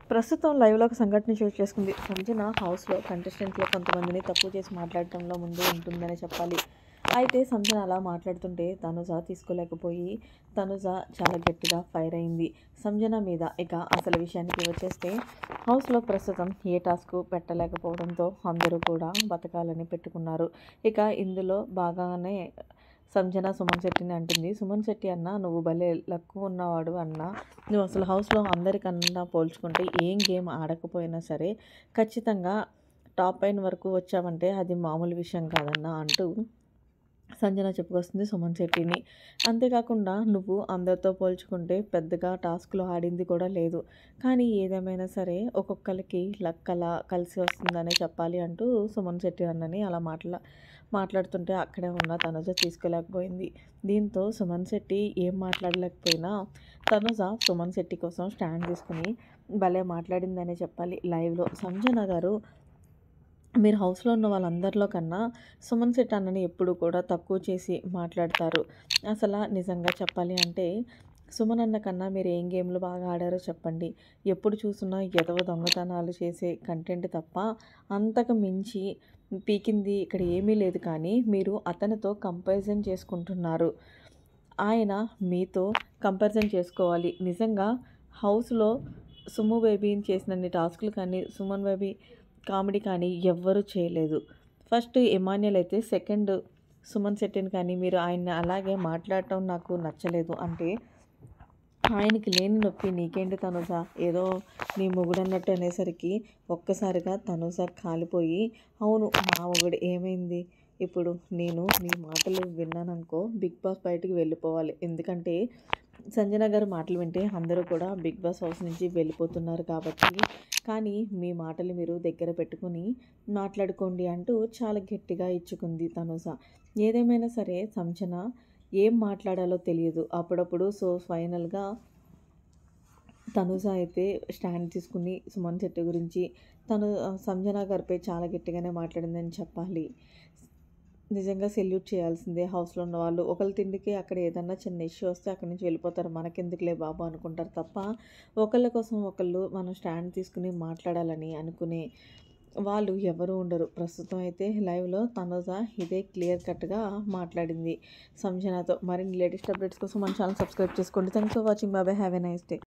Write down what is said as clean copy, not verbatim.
ప్రస్తుతం లైవ్‌లో ఒక సంఘటన చోటు చేసుకుంది. సంజన హౌస్‌లో కంటెస్టెంట్స్‌లో కొంతమందిని తక్కువ చేసి మాట్లాడటంలో ముందు ఉంటుందనే చెప్పాలి. అయితే సంజన అలా మాట్లాడుతుంటే తనుజ తీసుకోలేకపోయి తనుజ చాలా గట్టిగా ఫైర్ అయింది సంజన మీద. ఇక అసలు విషయానికి వచ్చేస్తే హౌస్‌లో ప్రస్తుతం ఏ టాస్క్ పెట్టలేకపోవడంతో అందరూ కూడా బతకాలని పెట్టుకున్నారు. ఇక ఇందులో బాగానే సంజన సుమన్ శెట్టిని అంటుంది. సుమన్ శెట్టి అన్న, నువ్వు భలే లక్కు ఉన్నవాడు అన్న, నువ్వు అసలు హౌస్లో అందరికన్నా పోల్చుకుంటే ఏం గేమ్ ఆడకపోయినా సరే ఖచ్చితంగా టాప్ 9 వరకు వచ్చావంటే అది మామూలు విషయం కాదన్న అంటూ సంజన చెప్పుకొస్తుంది సుమన్ శెట్టిని. అంతేకాకుండా నువ్వు అందరితో పోల్చుకుంటే పెద్దగా టాస్క్‌లు ఆడింది కూడా లేదు. కానీ ఏదేమైనా సరే ఒక్కొక్కళ్ళకి లక్ అలా కలిసి వస్తుందనే చెప్పాలి అంటూ సుమన్ శెట్టి అన్నని అలా మాట్లాడుతుంటే అక్కడే ఉన్న తనుజ తీసుకోలేకపోయింది. దీంతో సుమన్ శెట్టి ఏం మాట్లాడలేకపోయినా తనుజ సుమన్ శెట్టి కోసం స్టాండ్ తీసుకుని భలే మాట్లాడిందనే చెప్పాలి లైవ్‌లో. సంజన గారు, మీరు హౌస్‌లో ఉన్న వాళ్ళందరిలో కన్నా సుమన్ శెట్టి అన్నని ఎప్పుడు కూడా తక్కువ చేసి మాట్లాడతారు. అసల నిజంగా చెప్పాలి అంటే సుమన్ అన్న కన్నా మీరు ఏం గేమ్‌లు బాగా ఆడారో చెప్పండి. ఎప్పుడు చూసినా ఎదవ దొంగతనాలు చేసే కంటెంట్ తప్ప అంతకు మించి పీకింది ఇక్కడ ఏమీ లేదు. కానీ మీరు అతనితో కంపారిజన్ చేసుకుంటున్నారు. ఆయన మీతో కంపారిజన్ చేసుకోవాలి. నిజంగా హౌస్‌లో సుము బేబీని చేసినన్ని టాస్క్‌లు కానీ, సుమన్ బేబీ కామెడీ కానీ ఎవ్వరూ చేయలేదు. ఫస్ట్ ఇమాన్యుల్ అయితే, సెకండ్ సుమన్ శెట్టిని కానీ మీరు ఆయన్ని అలాగే మాట్లాడటం నాకు నచ్చలేదు. అంటే ఆయనకి లేని నొప్పి నీకేంటి తనుజ, ఏదో నీ మొగుడన్నట్టు అనేసరికి ఒక్కసారిగా తనుజ కాలిపోయి, అవును మా మొగుడు ఏమైంది ఇప్పుడు, నేను నీ మాటలు విన్నాననుకో బిగ్ బాస్ బయటికి వెళ్ళిపోవాలి. ఎందుకంటే సంజన గారి మాటలు వింటే అందరూ కూడా బిగ్ బాస్ హౌస్ నుంచి వెళ్ళిపోతున్నారు కాబట్టి, కానీ మీ మాటలు మీరు దగ్గర పెట్టుకొని మాట్లాడుకోండి అంటూ చాలా గట్టిగా ఇచ్చుకుంది తనుజ. ఏదేమైనా సరే సంజన ఏం మాట్లాడాలో తెలియదు అప్పుడప్పుడు. సో ఫైనల్గా తనుజ అయితే స్టాండ్ తీసుకుని సుమన్ శెట్టి గురించి తను సంజన గారిపై చాలా గట్టిగానే మాట్లాడిందని చెప్పాలి. నిజంగా సెల్యూట్ చేయాల్సిందే. హౌస్‌లో ఉన్నవాళ్ళు ఒకళ్ళ తిండికి అక్కడ ఏదన్నా చిన్న ఇష్యూ వస్తే అక్కడి నుంచి వెళ్ళిపోతారు. మనకెందుకులే బాబు అనుకుంటారు తప్ప, ఒకళ్ళ కోసం ఒకళ్ళు మనం స్టాండ్ తీసుకుని మాట్లాడాలని అనుకునే వాళ్ళు ఎవరు ఉండరు. ప్రస్తుతం అయితే లైవ్‌లో తనుజ ఇదే క్లియర్ కట్‌గా మాట్లాడింది సంజనతో. మరిన్ని లేటెస్ట్ అప్డేట్స్ కోసం మన ఛానల్ సబ్స్క్రైబ్ చేసుకోండి. Thanks for watching. By by. Have a nice day.